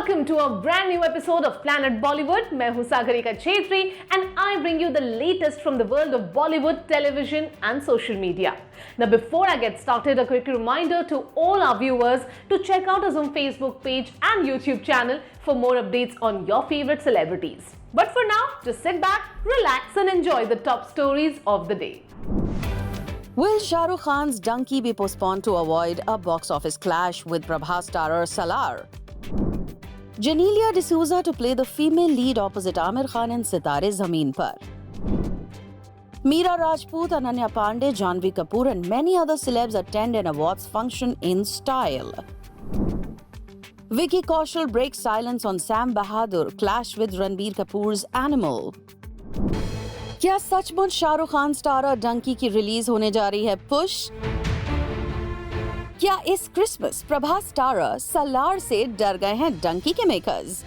welcome to a brand new episode of Planet Bollywood. मैं हूँ Sagarika Chhetri and I bring you the latest from the world of Bollywood, television and social media. Now before I get started, a quick reminder to all our viewers to check out us on Facebook page and YouTube channel for more updates on your favorite celebrities. But for now, just sit back, relax and enjoy the top stories of the day. Will Shah Rukh Khan's Dunki be postponed to avoid a box office clash with Prabhas starrer Salar? Janelia D'Souza to play the female lead opposite Aamir Khan in Sitare Zameen Par. Meera Rajput, Ananya Pandey, Janhvi Kapoor and many other celebs attend an awards function in style. Vicky Kaushal breaks silence on Sam Bahadur clash with Ranbir Kapoor's Animal. क्या सचमुच Shahrukh Khan starrer Dunki की release होने जा रही है push? क्या इस Christmas Prabhas starrer Salaar से डर गए हैं डंकी के मेकर्स?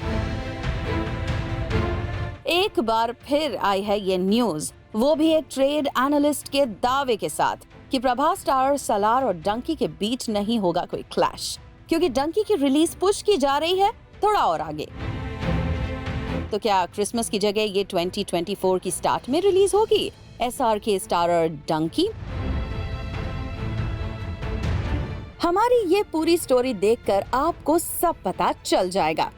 एक बार फिर आई है ये न्यूज, वो भी एक ट्रेड एनालिस्ट के दावे के साथ कि प्रभास स्टारर सलार और डंकी के बीच नहीं होगा कोई क्लैश, क्योंकि डंकी की रिलीज पुश की जा रही है थोड़ा और आगे। तो क्या क्रिसमस की जगह ये 2024 की स्टार्ट में रिलीज होगी SRK स्टारर डंकी? हमारी ये पूरी स्टोरी देखकर आपको सब पता चल जाएगा।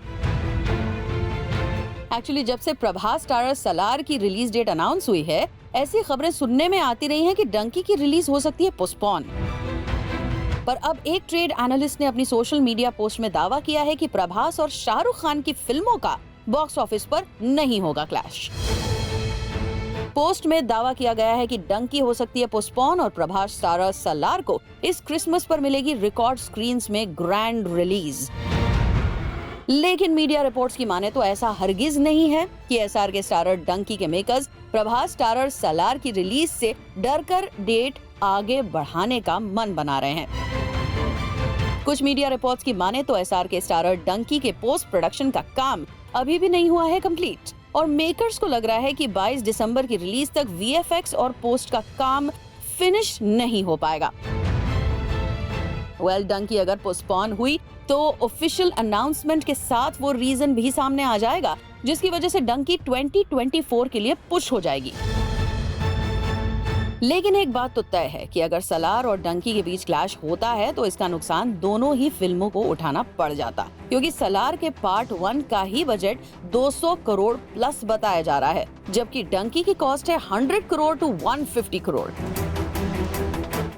एक्चुअली जब से प्रभास स्टारर सलार की रिलीज डेट अनाउंस हुई है, ऐसी खबरें सुनने में आती रही हैं कि डंकी की रिलीज हो सकती है पोस्टपोन। पर अब एक ट्रेड एनालिस्ट ने अपनी सोशल मीडिया पोस्ट में दावा किया है कि प्रभास और शाहरुख खान की फिल्मों का बॉक्स ऑफिस पर नहीं होगा क्लैश। पोस्ट में दावा किया गया है कि डंकी हो सकती है पोस्टपोन और प्रभास स्टारर सलार को इस क्रिसमस पर मिलेगी रिकॉर्ड स्क्रीन्स में ग्रैंड रिलीज। लेकिन मीडिया रिपोर्ट्स की माने तो ऐसा हरगिज नहीं है कि SRK स्टारर डंकी के मेकर्स प्रभास स्टारर सलार की रिलीज से डरकर डेट आगे बढ़ाने का मन बना रहे हैं। कुछ मीडिया रिपोर्ट्स की माने तो SRK स्टारर डंकी के पोस्ट प्रोडक्शन का काम अभी भी नहीं हुआ है कंप्लीट और मेकर्स को लग रहा है कि 22 दिसंबर की रिलीज तक VFX और पोस्ट का काम फिनिश नहीं हो पाएगा। डंकी अगर पोस्टपोन हुई तो ऑफिशियल अनाउंसमेंट के साथ वो रीजन भी सामने आ जाएगा जिसकी वजह से डंकी 2024 के लिए पुश हो जाएगी। लेकिन एक बात तो तय है कि अगर सलार और डंकी के बीच क्लैश होता है तो इसका नुकसान दोनों ही फिल्मों को उठाना पड़ जाता, क्योंकि सलार के पार्ट 1 का ही बजट 200 करोड़ प्लस बताया जा रहा है, जबकि डंकी की कॉस्ट है 100 करोड़ टू 150 करोड़।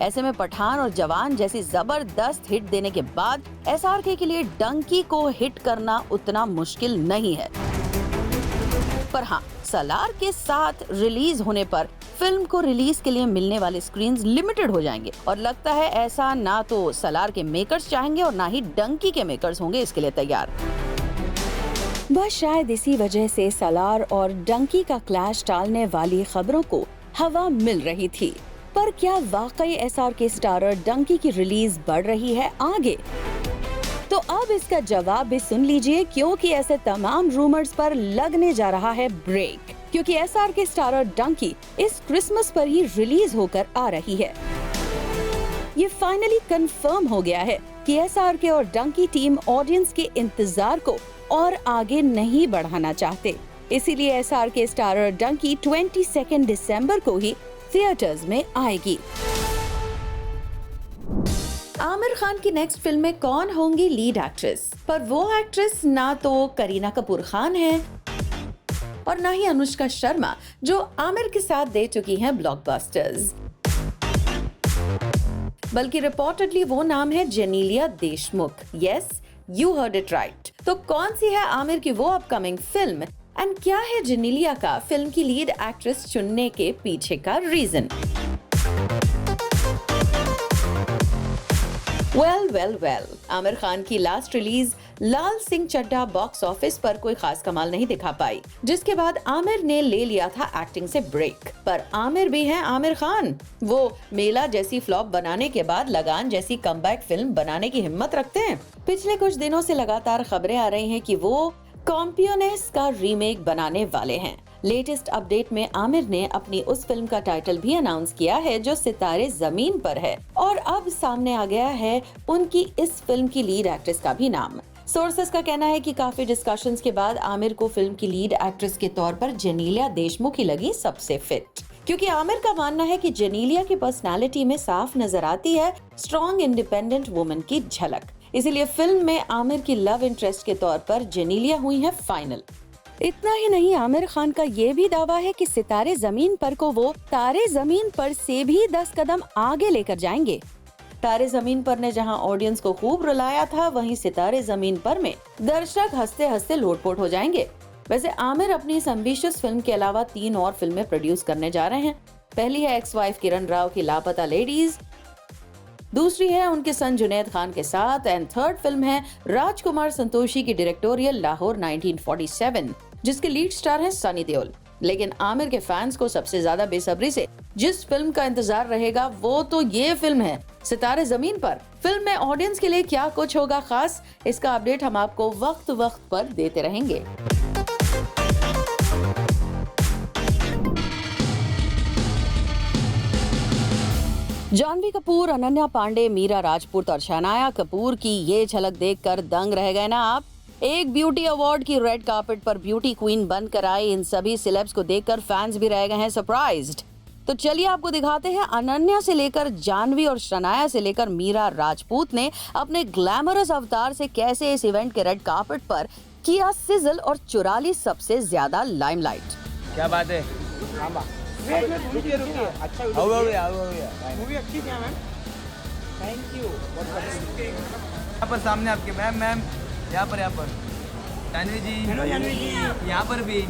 ऐसे में पठान और जवान जैसी जबरदस्त हिट देने के बाद SRK के लिए डंकी को हिट करना उतना मुश्किल नहीं है। पर हाँ, सलार के साथ रिलीज होने पर फिल्म को रिलीज के लिए मिलने वाले स्क्रीन्स लिमिटेड हो जाएंगे और लगता है ऐसा ना तो सलार के मेकर्स चाहेंगे और ना ही डंकी के मेकर्स होंगे इसके लिए तैयार। बस शायद इसी वजह से सलार और डंकी का क्लैश टालने वाली खबरों को हवा मिल रही थी। पर क्या वाकई SRK स्टारर डंकी की रिलीज बढ़ रही है आगे? तो अब इसका जवाब भी सुन लीजिए, क्योंकि ऐसे तमाम रूमर्स पर लगने जा रहा है ब्रेक, क्योंकि SRK स्टारर डंकी इस क्रिसमस पर ही रिलीज होकर आ रही है। ये फाइनली कंफर्म हो गया है कि SRK और डंकी टीम ऑडियंस के इंतजार को और आगे नहीं बढ़ाना चाहते, इसीलिए SRK स्टारर डंकी 22 दिसंबर को ही थिएटर्स में आएगी। आमिर खान की नेक्स्ट फिल्म में कौन होंगी लीड एक्ट्रेस? पर वो एक्ट्रेस ना तो करीना कपूर खान है और ना ही अनुष्का शर्मा, जो आमिर के साथ दे चुकी हैं ब्लॉकबस्टर्स, बल्कि रिपोर्टेडली वो नाम है Genelia Deshmukh. Yes, you heard it right. तो कौन सी है आमिर की वो अपकमिंग फिल्म एंड क्या है जेनेलिया का फिल्म की लीड एक्ट्रेस चुनने के पीछे का रीजन? वेल, आमिर खान की लास्ट रिलीज लाल सिंह चड्ढा बॉक्स ऑफिस पर कोई खास कमाल नहीं दिखा पाई, जिसके बाद आमिर ने ले लिया था एक्टिंग से ब्रेक। पर आमिर भी हैं आमिर खान, वो मेला जैसी फ्लॉप बनाने के बाद लगान जैसी कमबैक फिल्म बनाने की हिम्मत रखते हैं। पिछले कुछ दिनों से लगातार खबरें आ रही हैं कि वो कॉम्पियोनेस का रीमेक बनाने वाले हैं। लेटेस्ट अपडेट में आमिर ने अपनी उस फिल्म का टाइटल भी अनाउंस किया है जो सितारे जमीन पर है, और अब सामने आ गया है उनकी इस फिल्म की लीड एक्ट्रेस का भी नाम। सोर्सेस का कहना है कि काफी डिस्कशंस के बाद आमिर को फिल्म की लीड एक्ट्रेस के तौर पर जेनेलिया देशमुख ही लगी सबसे फिट, क्योंकि आमिर का मानना है कि जेनेलिया की पर्सनालिटी में साफ नजर आती है स्ट्रॉन्ग इंडिपेंडेंट वुमन की झलक। इसीलिए फिल्म में आमिर की लव इंटरेस्ट के तौर पर जेनेलिया हुई है फाइनल। इतना ही नहीं, आमिर खान का ये भी दावा है कि सितारे जमीन पर को वो तारे जमीन पर से भी 10 कदम आगे लेकर जाएंगे। तारे जमीन पर ने जहां ऑडियंस को खूब रुलाया था, वहीं सितारे जमीन पर में दर्शक हंसते हंसते लोटपोट हो जाएंगे। वैसे आमिर अपनी इस एम्बिशियस फिल्म के अलावा 3 और फिल्में प्रोड्यूस करने जा रहे हैं। पहली है एक्स वाइफ किरण राव की लापता लेडीज, दूसरी है उनके सन जुनैद खान के साथ, एंड थर्ड फिल्म है राजकुमार संतोषी की डायरेक्टोरियल लाहौर 1947, जिसके लीड स्टार हैं सनी देओल। लेकिन आमिर के फैंस को सबसे ज्यादा बेसब्री से जिस फिल्म का इंतजार रहेगा वो तो ये फिल्म है सितारे जमीन पर। फिल्म में ऑडियंस के लिए क्या कुछ होगा खास, इसका अपडेट हम आपको वक्त वक्त पर देते रहेंगे। जानवी कपूर, अनन्या पांडे, मीरा राजपूत और शनाया कपूर की ये झलक देखकर दंग रह गए ना आप। एक ब्यूटी अवार्ड की रेड कार्पेट पर ब्यूटी क्वीन बनकर आई इन सभी सेलेब्स को देखकर फैंस भी रह गए हैं सरप्राइज्ड। तो चलिए आपको दिखाते हैं अनन्या से लेकर जानवी और शनाया से लेकर मीरा राजपूत ने अपने ग्लैमरस अवतार से कैसे इस इवेंट के रेड कार्पेट पर किया सिजल और चुरा ली सबसे ज्यादा लाइमलाइट। क्या बात है? रुकिए अच्छा मूवी अच्छी थी मैम, थैंक यू। यहाँ पर सामने आपके मैम यहाँ पर जानवी जी, हेलो जानवी जी, यहाँ पर भी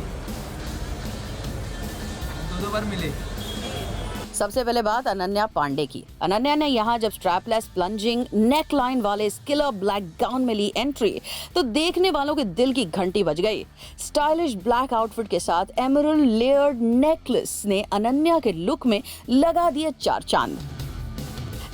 2 बार मिले। सबसे पहले बात अनन्या पांडे की। अनन्या ने यहाँ जब स्ट्रैपलेस प्लंजिंग नेक लाइन वाले स्किलर ब्लैक गाउन में ली एंट्री तो देखने वालों के दिल की घंटी बज गई। स्टाइलिश ब्लैक आउटफिट के साथ एमरल्ड लेयर्ड नेकलेस ने अनन्या के लुक में लगा दिए 4 चांद।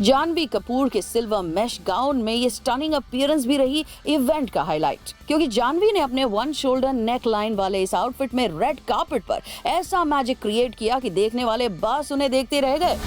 जानवी कपूर के सिल्वर मैश गाउन में ये स्टनिंग अपीयरेंस भी रही इवेंट का हाईलाइट, क्योंकि जानवी ने अपने 1 शोल्डर नेक लाइन वाले इस आउटफिट में रेड कार्पेट पर ऐसा मैजिक क्रिएट किया कि देखने वाले बस उन्हें देखते रह गए।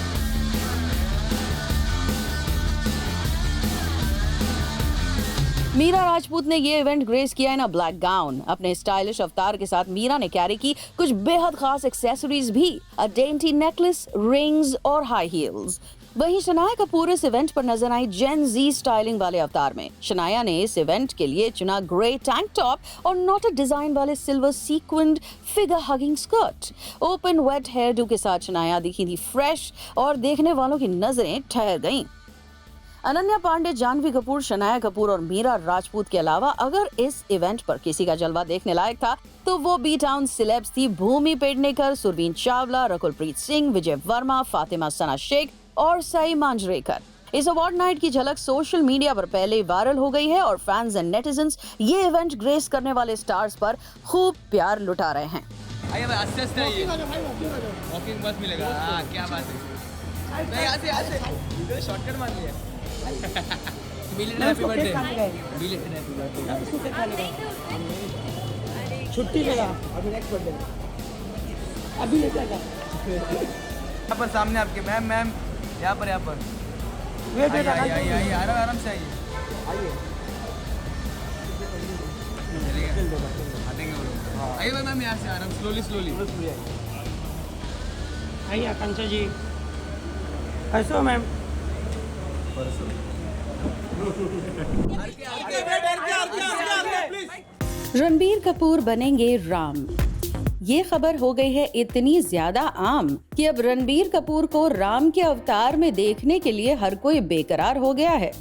मीरा राजपूत ने ये इवेंट ग्रेस किया इन अ ब्लैक गाउन। अपने स्टाइलिश अवतार के साथ मीरा ने कैरी की कुछ बेहद खास एक्सेसरीज भी, अ डेंटी नेकलेस, रिंग्स और हाई हील्स। वहीं शनाया कपूर इस इवेंट पर नजर आई जेन जी स्टाइलिंग वाले अवतार में। शनाया ने इस इवेंट के लिए चुना ग्रे टैंक टॉप और नॉटेड डिजाइन वाले silver sequined figure hugging skirt. Open wet hairdo के साथ शनाया दिखी थी फ्रेश और देखने वालों की नजरें ठहर गईं। अनन्या पांडे, जानवी कपूर, शनाया कपूर और मीरा राजपूत के अलावा अगर इस इवेंट पर किसी का जलवा देखने लायक था तो वो बी टाउन सिलेब्स थी भूमि पेडनेकर, सुरवीन चावला, रकुलप्रीत सिंह, विजय वर्मा, फातिमा सना शेख और सई मांजरेकर। इस अवार्ड नाइट की झलक सोशल मीडिया पर पहले ही वायरल हो गई है और फैंस एंड नेटिजन्स ये इवेंट ग्रेस करने वाले स्टार्स पर खूब प्यार लुटा रहे हैं। आइए भाई, आस्ते आइए, वॉकिंग बस मिलेगा। हाँ, क्या बात है, नहीं यहाँ से शॉर्टकट मान लिया। हैप्पी बर्थडे, छुट्टी लेगा अभी, नेक्स्ट बर्थडे अभी लेगा। यहाँ पर सामने आपके मैम यहाँ पर आइए आराम से आइए आइए मैम, यहाँ से आराम, स्लोली आइए। आकांक्षा जी कैसे हो मैम? रणबीर कपूर बनेंगे राम। ये खबर हो गई है इतनी ज्यादा आम कि अब रणबीर कपूर को राम के अवतार में देखने के लिए हर कोई बेकरार हो गया है।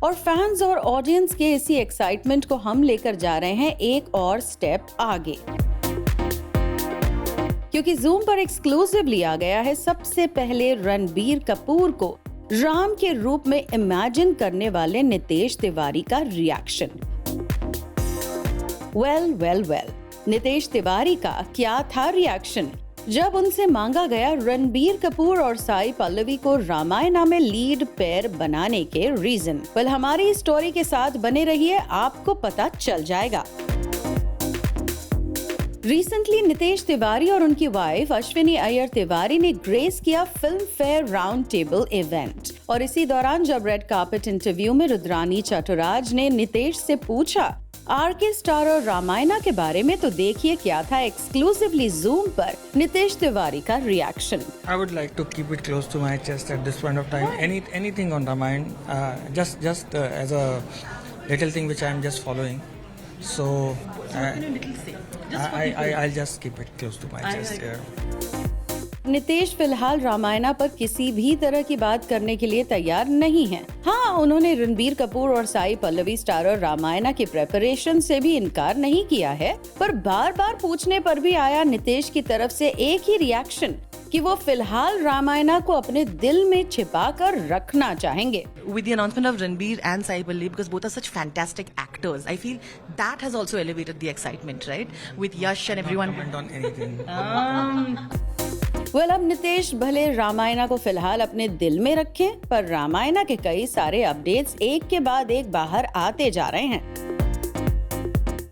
और फैंस और ऑडियंस के इसी एक्साइटमेंट को हम लेकर जा रहे हैं एक और स्टेप आगे, क्योंकि जूम पर एक्सक्लूसिवली आ गया है सबसे पहले रणबीर कपूर को राम के रूप में इमेजिन करने वाले नितेश तिवारी का रिएक्शन। वेल, नितेश तिवारी का क्या था रिएक्शन जब उनसे मांगा गया रणबीर कपूर और साई पल्लवी को रामायणा में लीड पेयर बनाने के रीजन। हमारी स्टोरी के साथ बने रहिए, आपको पता चल जाएगा। रिसेंटली नितेश तिवारी और उनकी वाइफ अश्विनी अय्यर तिवारी ने ग्रेस किया film fair round table event. और इसी दौरान जब रेड कार्पेट इंटरव्यू में रुद्रानी चटुराज ने नितेश से पूछा आरके स्टार और रामायणा के बारे में, तो देखिए क्या था एक्सक्लूसिवली जूम पर नितेश तिवारी का reaction. I would like to keep it close to my chest at this point of time. Anything on Ramayana, just as a little thing which I am just following. So I'll just keep it close to my chest here. Nitesh फिलहाल रामायणा पर किसी भी तरह की बात करने के लिए तैयार नहीं हैं। हाँ, उन्होंने रणबीर कपूर और साई पल्लवी स्टारर रामायणा की प्रेपरेशन से भी इनकार नहीं किया है, पर बार बार पूछने पर भी आया नितेश की तरफ से एक ही रिएक्शन कि वो फिलहाल रामायणा को अपने दिल में छिपा कर रखना चाहेंगे। With the announcement of Ranbir and Sai Pallavi, because both are such fantastic actors, I feel that has also elevated the excitement, right? With Yash and everyone. Comment on anything. अब नितेश भले रामायणा को फिलहाल अपने दिल में रखें, पर रामायणा के कई सारे अपडेट्स एक के बाद एक बाहर आते जा रहे हैं।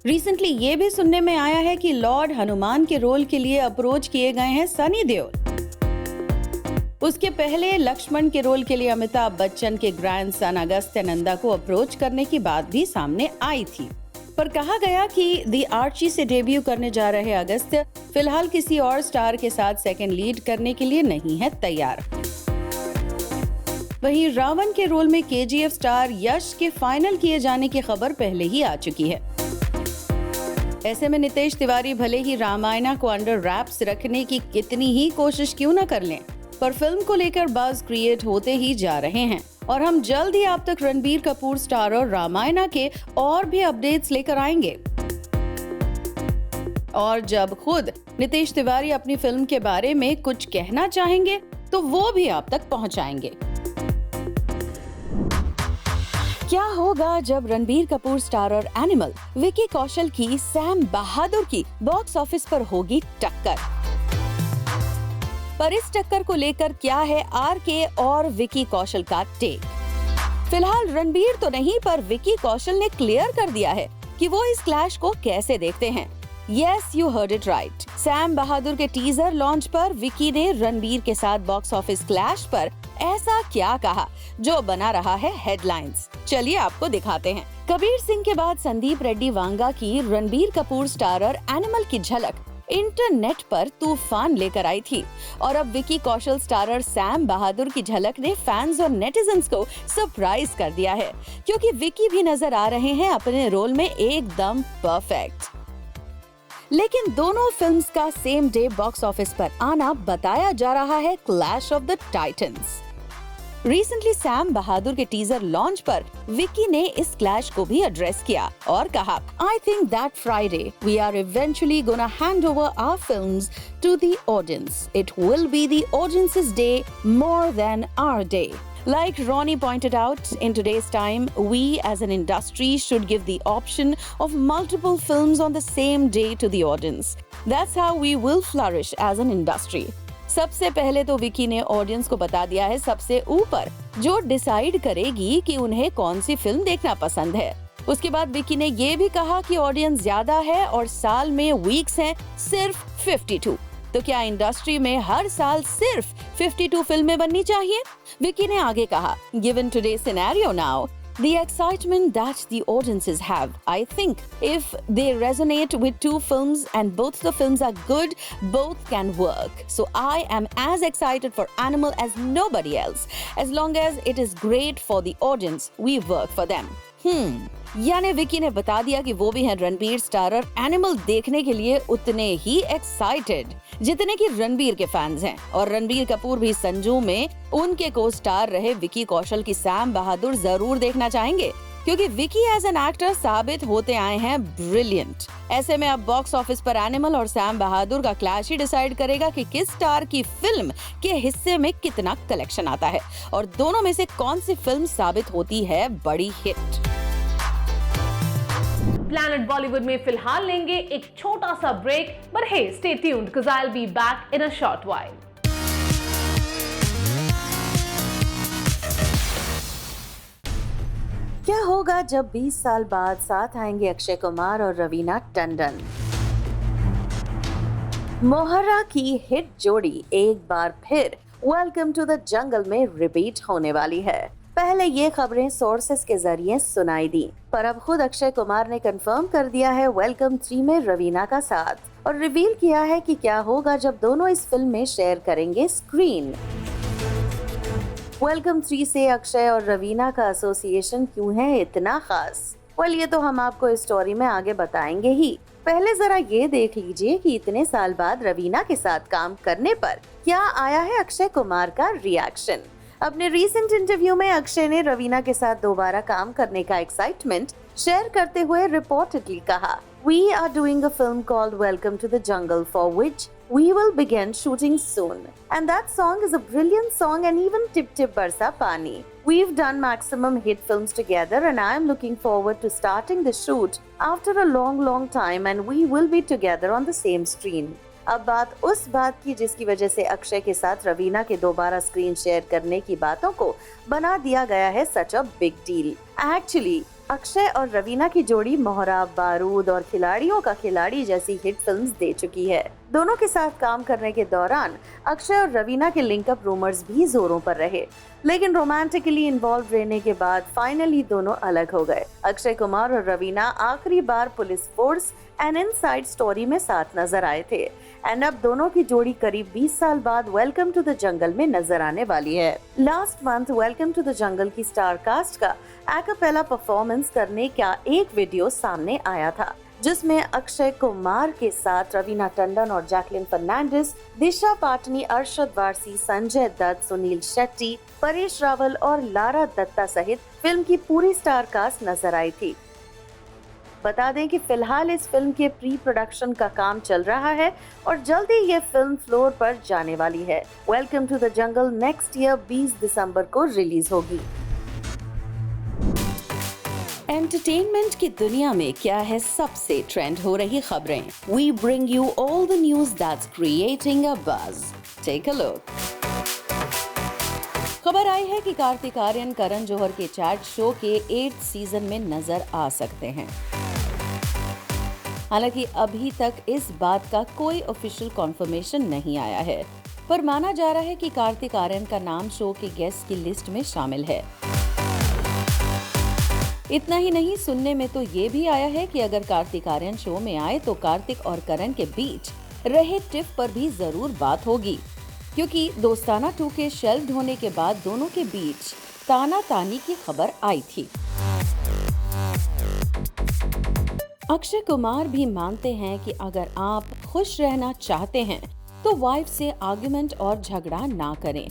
रिसेंटली ये भी सुनने में आया है कि लॉर्ड हनुमान के रोल के लिए अप्रोच किए गए हैं सनी देओल। उसके पहले लक्ष्मण के रोल के लिए अमिताभ बच्चन के ग्रैंडसन अगस्त्य नंदा को अप्रोच करने की बात भी सामने आई थी, पर कहा गया कि दी आर्ची से डेब्यू करने जा रहे अगस्त्य फिलहाल किसी और स्टार के साथ सेकंड लीड करने के लिए नहीं है तैयार। वहीं रावण के रोल में केजीएफ स्टार यश के फाइनल किए जाने की खबर पहले ही आ चुकी है। ऐसे में नितेश तिवारी भले ही रामायणा को अंडर रैप्स रखने की कितनी ही कोशिश क्यों न कर लें, पर फिल्म को लेकर बज़ क्रिएट होते ही जा रहे हैं और हम जल्द ही आप तक रणबीर कपूर स्टार और रामायणा के और भी अपडेट्स लेकर आएंगे। और जब खुद नितेश तिवारी अपनी फिल्म के बारे में कुछ कहना चाहेंगे तो वो भी आप तक पहुंचाएंगे। क्या होगा जब रणबीर कपूर स्टारर एनिमल विकी कौशल की सैम बहादुर की बॉक्स ऑफिस पर होगी टक्कर? पर इस टक्कर को लेकर क्या है आरके और विकी कौशल का टेक? फिलहाल रणबीर तो नहीं, पर विकी कौशल ने क्लियर कर दिया है कि वो इस क्लैश को कैसे देखते हैं। Yes, you heard it right. Sam Bahadur के टीजर लॉन्च पर विकी ने रणबीर के साथ बॉक्स ऑफिस क्लैश पर ऐसा क्या कहा जो बना रहा है हेडलाइंस। चलिए आपको दिखाते हैं। कबीर सिंह के बाद संदीप रेड्डी वांगा की रणबीर कपूर स्टारर एनिमल की झलक इंटरनेट पर तूफान लेकर आई थी, और अब विकी कौशल स्टारर सैम बहादुर की झलक ने फैंस और नेटिजन्स को सरप्राइज कर दिया है, क्योंकि विकी भी नजर आ रहे हैं अपने रोल में एकदम परफेक्ट। लेकिन दोनों फिल्म्स का सेम डे बॉक्स ऑफिस पर आना बताया जा रहा है clash of the titans. Recently Sam Bahadur के टीजर लॉन्च पर विकी ने इस क्लैश को भी एड्रेस किया और कहा, I think that Friday we are eventually gonna hand over our films to the audience. It will be the audience's day more than our day. Like Ronnie pointed out, in today's time, we as an industry should give the option of multiple films on the same day to the audience. That's how we will flourish as an industry. सबसे पहले तो विकी ने audience को बता दिया है सबसे ऊपर, जो डिसाइड करेगी कि उन्हें कौन सी फिल्म देखना पसंद है। उसके बाद विकी ने ये भी कहा कि ऑडियंस ज्यादा है और साल में वीक्स हैं सिर्फ 52। तो क्या इंडस्ट्री में हर साल सिर्फ 52 फिल्में बननी चाहिए? विकी ने आगे कहा, given today's scenario now, the excitement that the audiences have, I think if they resonate with two films and both the films are good, both can work. So I am as excited for Animal as nobody else. As long as it is great for the audience, we work for them. यानी विकी ने बता दिया कि वो भी हैं Ranbir starrer animal देखने के लिए उतने ही एक्साइटेड जितने कि रणबीर के फैंस हैं। और रणबीर कपूर भी संजू में उनके को स्टार रहे विकी कौशल की सैम बहादुर जरूर देखना चाहेंगे, क्योंकि विकी एज एन एक्टर साबित होते आए हैं ब्रिलियंट। ऐसे में अब बॉक्स ऑफिस पर एनिमल और सैम बहादुर का क्लैश ही डिसाइड करेगा कि किस स्टार की फिल्म के हिस्से में कितना कलेक्शन आता है और दोनों में से कौन सी फिल्म साबित होती है बड़ी हिट। प्लैनेट बॉलीवुड में फिलहाल लेंगे एक छोटा सा break, but hey stay tuned because I will be back in a short while. क्या होगा जब 20 साल बाद साथ आएंगे अक्षय कुमार और रवीना टंडन? मोहर्रा की हिट जोड़ी एक बार फिर वेलकम टू द जंगल में रिपीट होने वाली है। पहले ये खबरें सोर्सेस के जरिए सुनाई दी, पर अब खुद अक्षय कुमार ने कंफर्म कर दिया है वेलकम 3 में रवीना का साथ और रिवील किया है कि क्या होगा जब दोनों इस फिल्म में शेयर करेंगे स्क्रीन। वेलकम 3 से अक्षय और रवीना का एसोसिएशन क्यों है इतना खास? ये तो हम आपको इस स्टोरी में आगे बताएंगे ही। पहले जरा ये देख लीजिए कि इतने साल बाद रवीना के साथ काम करने पर क्या आया है अक्षय कुमार का रिएक्शन। अपने रीसेंट इंटरव्यू में अक्षय ने रवीना के साथ दोबारा काम करने का एक्साइटमेंट शेयर करते हुए रिपोर्टेडली कहा, We are doing a film called Welcome to the Jungle for which we will begin shooting soon. And that song is a brilliant song and even Tip Tip Barsa Pani. We've done maximum hit films together and I am looking forward to starting the shoot after a long time and we will be together on the same screen. अब बात उस बात की जिसकी वजह से अक्षय के साथ रवीना के दोबारा स्क्रीन शेयर करने की बातों को बना दिया गया है such a big deal. Actually Akshay और रवीना की जोड़ी मोहरा, बारूद और खिलाड़ियों का खिलाड़ी जैसी हिट फिल्म्स दे चुकी है। दोनों के साथ काम करने के दौरान अक्षय और रवीना के लिंकअप रूमर्स भी जोरों पर रहे, लेकिन रोमांटिकली इन्वॉल्व रहने के बाद फाइनली दोनों अलग हो गए। अक्षय कुमार और रवीना आखिरी बार police force an inside story में साथ नजर आए थे एंड अब दोनों की जोड़ी करीब 20 साल बाद वेलकम टू द जंगल में नजर आने वाली है। Last month Welcome to the Jungle की स्टार कास्ट का एक्apella परफॉर्मेंस करने का एक वीडियो सामने आया था, जिसमें अक्षय कुमार के साथ रवीना टंडन और जैकलिन फर्नांडिस, दिशा पाटनी, अरशद वारसी, संजय दत्त, सुनील शेट्टी, परेश रावल और लारा दत्ता सहित फिल्म की पूरी स्टार कास्ट नजर आई थी। बता दें कि फिलहाल इस फिल्म के प्री प्रोडक्शन का काम चल रहा है और जल्दी ये फिल्म फ्लोर पर जाने वाली है। Welcome to the Jungle next year 20 दिसंबर को रिलीज होगी। एंटरटेनमेंट की दुनिया में क्या है सबसे ट्रेंड हो रही खबरें? We bring you all the news that's creating a buzz. Take a look. खबर आई है कि कार्तिक आर्यन करण जौहर के चैट शो के 8th सीजन में नजर आ सकते हैं। हालांकि अभी तक इस बात का कोई ऑफिशियल कॉन्फर्मेशन नहीं आया है, पर माना जा रहा है कि कार्तिक आर्यन का नाम शो के गेस्ट की लिस्ट में शामिल है। इतना ही नहीं, सुनने में तो ये भी आया है कि अगर कार्तिक आर्यन शो में आए तो कार्तिक और करण के बीच रहे टिफ पर भी जरूर बात होगी, क्योंकि दोस्ताना 2 के शेल्व्ड होने के बाद दोनों के बीच ताना तानी की खबर आई थी। अक्षय कुमार भी मानते हैं कि अगर आप खुश रहना चाहते हैं तो वाइफ से आर्गुमेंट और झगड़ा ना करें।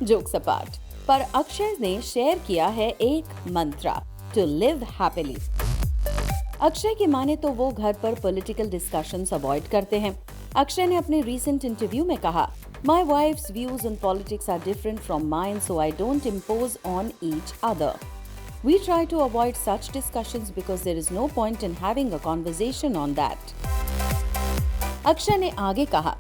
जोक्स अपार्ट, पर अक्षय ने शेयर किया है एक मंत्रा, टू लिव हैप्पीली। अक्षय की माने तो वो घर पर पॉलिटिकल डिस्कशंस अवॉइड करते हैं। अक्षय ने अपने रीसेंट इंटरव्यू में कहा, My wife's views on politics are different from mine, so I don't impose on each other. We try to avoid such discussions because there is no point in having a conversation on that. Akshay ने आगे कहा,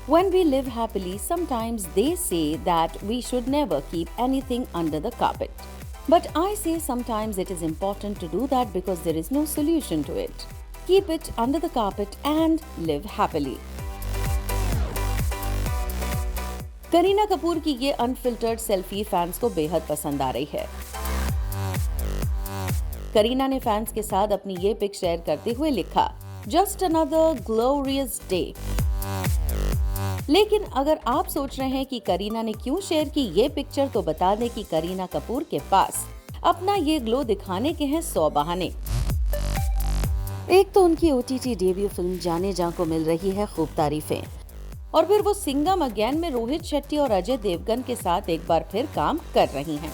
When we live happily, sometimes they say that we should never keep anything under the carpet. But I say sometimes it is important to do that because there is no solution to it. Keep it under the carpet and live happily. Kareena Kapoor की ये unfiltered selfie fans को बेहद पसंद आ रही है। करीना ने fans के साथ अपनी ये पिक शेयर करते हुए लिखा, Just another glorious day. लेकिन अगर आप सोच रहे हैं कि करीना ने क्यों शेयर की ये पिक्चर, तो बता दें कि करीना कपूर के पास अपना ये ग्लो दिखाने के हैं 100 बहाने। एक तो उनकी OTT डेब्यू फिल्म जाने जा को मिल रही है खूब तारीफें, और फिर वो सिंघम अगेन में रोहित शेट्टी और अजय देवगन के साथ एक बार फिर काम कर रही हैं।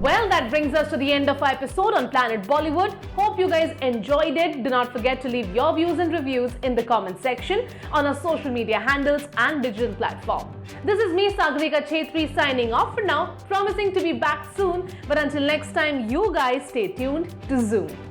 Well, that brings us to the end of our episode on Planet Bollywood. Hope you guys enjoyed it. Do not forget to leave your views and reviews in the comment section on our social media handles and digital platform. This is me, Sagarika Chhetri, signing off for now, promising to be back soon. But until next time, you guys stay tuned to Zoom.